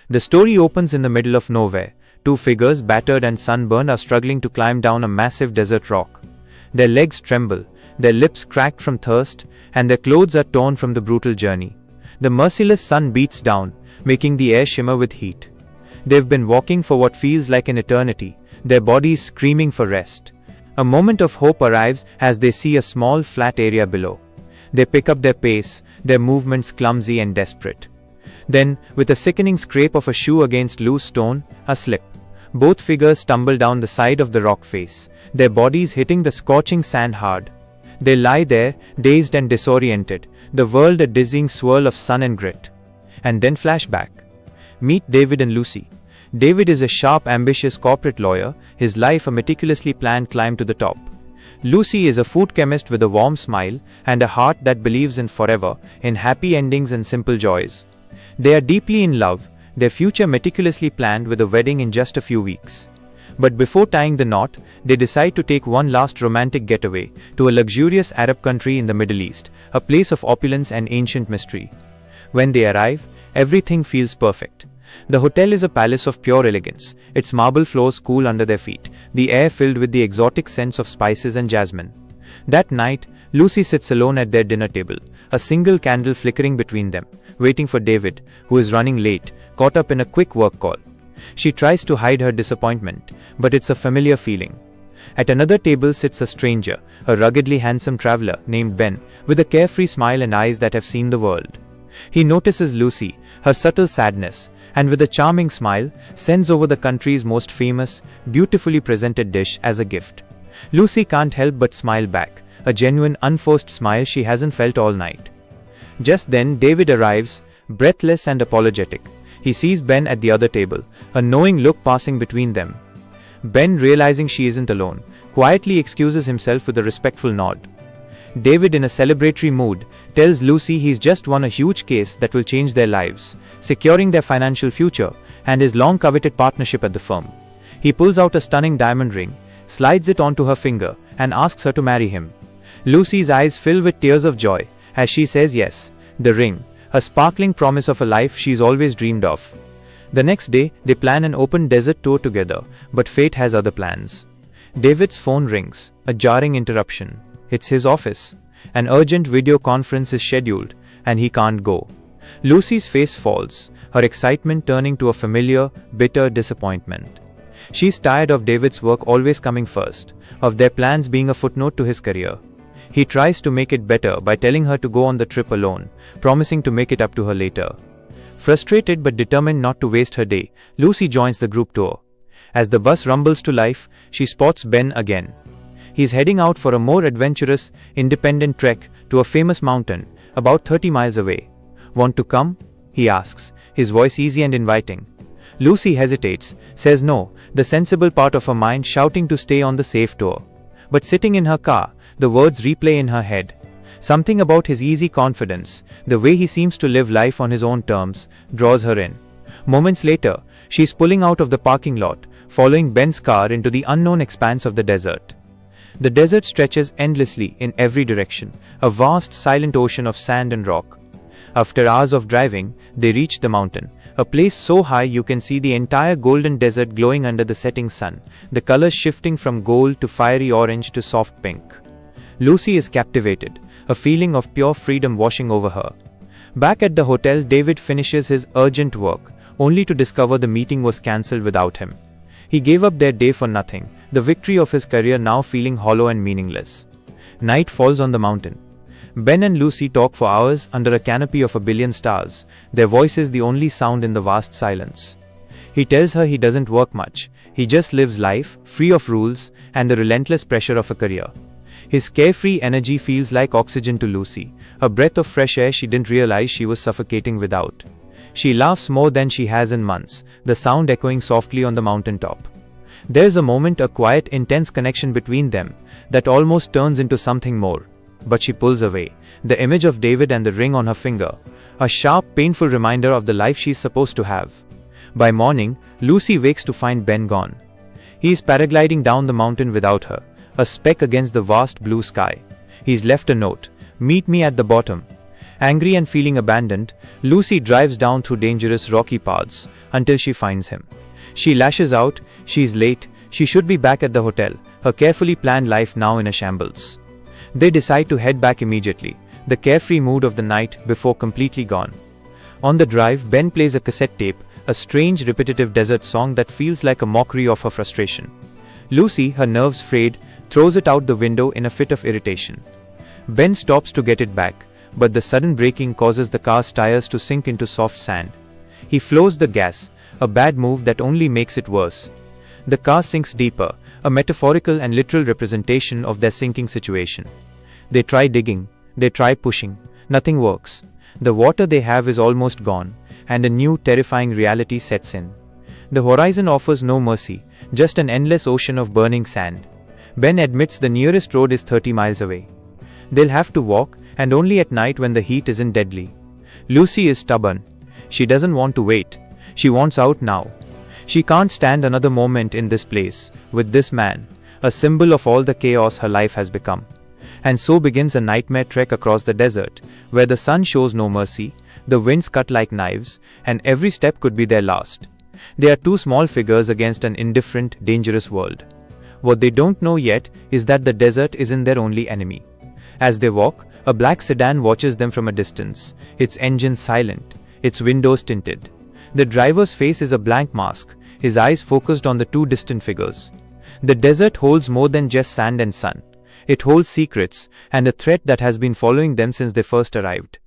The story opens in the middle of nowhere. Two figures, battered and sunburned, are struggling to climb down a massive desert rock. Their legs tremble, their lips cracked from thirst, and their clothes are torn from the brutal journey. The merciless sun beats down, making the air shimmer with heat. They've been walking for what feels like an eternity, their bodies screaming for rest. A moment of hope arrives as they see a small, flat area below. They pick up their pace, their movements clumsy and desperate. Then, with a sickening scrape of a shoe against loose stone, a slip. Both figures stumble down the side of the rock face, their bodies hitting the scorching sand hard. They lie there, dazed and disoriented, the world a dizzying swirl of sun and grit. And then flashback. Meet David and Lucy. David is a sharp, ambitious corporate lawyer, his life a meticulously planned climb to the top. Lucy is a food chemist with a warm smile and a heart that believes in forever, in happy endings and simple joys. They are deeply in love, their future meticulously planned with a wedding in just a few weeks. But before tying the knot, they decide to take one last romantic getaway to a luxurious Arab country in the Middle East, a place of opulence and ancient mystery. When they arrive, everything feels perfect. The hotel is a palace of pure elegance, its marble floors cool under their feet, the air filled with the exotic scents of spices and jasmine. That night, Lucy sits alone at their dinner table, a single candle flickering between them, waiting for David, who is running late, caught up in a quick work call. She tries to hide her disappointment, but it's a familiar feeling. At another table sits a stranger, a ruggedly handsome traveler named Ben, with a carefree smile and eyes that have seen the world. He notices Lucy, her subtle sadness, and with a charming smile, sends over the country's most famous, beautifully presented dish as a gift. Lucy can't help but smile back, a genuine, unforced smile she hasn't felt all night. Just then, David arrives, breathless and apologetic. He sees Ben at the other table, a knowing look passing between them. Ben, realizing she isn't alone, quietly excuses himself with a respectful nod. David, in a celebratory mood, tells Lucy he's just won a huge case that will change their lives, securing their financial future and his long-coveted partnership at the firm. He pulls out a stunning diamond ring, slides it onto her finger, and asks her to marry him. Lucy's eyes fill with tears of joy as she says yes, the ring, a sparkling promise of a life she's always dreamed of. The next day, they plan an open desert tour together, but fate has other plans. David's phone rings, a jarring interruption. It's his office. An urgent video conference is scheduled, and he can't go. Lucy's face falls, her excitement turning to a familiar, bitter disappointment. She's tired of David's work always coming first, of their plans being a footnote to his career. He tries to make it better by telling her to go on the trip alone, promising to make it up to her later. Frustrated but determined not to waste her day, Lucy joins the group tour. As the bus rumbles to life, she spots Ben again. He's heading out for a more adventurous, independent trek to a famous mountain, about 30 miles away. Want to come? He asks, his voice easy and inviting. Lucy hesitates, says no, the sensible part of her mind shouting to stay on the safe tour. But sitting in her car, the words replay in her head. Something about his easy confidence, the way he seems to live life on his own terms, draws her in. Moments later, she's pulling out of the parking lot, following Ben's car into the unknown expanse of the desert. The desert stretches endlessly in every direction, a vast, silent ocean of sand and rock. After hours of driving, they reach the mountain, a place so high you can see the entire golden desert glowing under the setting sun, the colors shifting from gold to fiery orange to soft pink. Lucy is captivated, a feeling of pure freedom washing over her. Back at the hotel, David finishes his urgent work, only to discover the meeting was cancelled without him. He gave up their day for nothing, the victory of his career now feeling hollow and meaningless. Night falls on the mountain. Ben and Lucy talk for hours under a canopy of a billion stars, their voices the only sound in the vast silence. He tells her he doesn't work much, he just lives life, free of rules, and the relentless pressure of a career. His carefree energy feels like oxygen to Lucy, a breath of fresh air she didn't realize she was suffocating without. She laughs more than she has in months, the sound echoing softly on the mountaintop. There's a moment, a quiet, intense connection between them, that almost turns into something more. But she pulls away, the image of David and the ring on her finger, a sharp, painful reminder of the life she's supposed to have. By morning, Lucy wakes to find Ben gone. He is paragliding down the mountain without her, a speck against the vast blue sky. He's left a note, "Meet me at the bottom." Angry and feeling abandoned, Lucy drives down through dangerous rocky paths until she finds him. She lashes out, she's late, she should be back at the hotel, her carefully planned life now in a shambles. They decide to head back immediately, the carefree mood of the night before completely gone. On the drive, Ben plays a cassette tape, a strange repetitive desert song that feels like a mockery of her frustration. Lucy, her nerves frayed, throws it out the window in a fit of irritation. Ben stops to get it back, but the sudden braking causes the car's tires to sink into soft sand. He floors the gas, a bad move that only makes it worse. The car sinks deeper, a metaphorical and literal representation of their sinking situation. They try digging, they try pushing, nothing works. The water they have is almost gone, and a new terrifying reality sets in. The horizon offers no mercy, just an endless ocean of burning sand. Ben admits the nearest road is 30 miles away. They'll have to walk, and only at night when the heat isn't deadly. Lucy is stubborn. She doesn't want to wait. She wants out now. She can't stand another moment in this place, with this man, a symbol of all the chaos her life has become. And so begins a nightmare trek across the desert, where the sun shows no mercy, the winds cut like knives, and every step could be their last. They are two small figures against an indifferent, dangerous world. What they don't know yet is that the desert isn't their only enemy. As they walk, a black sedan watches them from a distance, its engine silent, its windows tinted. The driver's face is a blank mask, his eyes focused on the two distant figures. The desert holds more than just sand and sun. It holds secrets, and a threat that has been following them since they first arrived.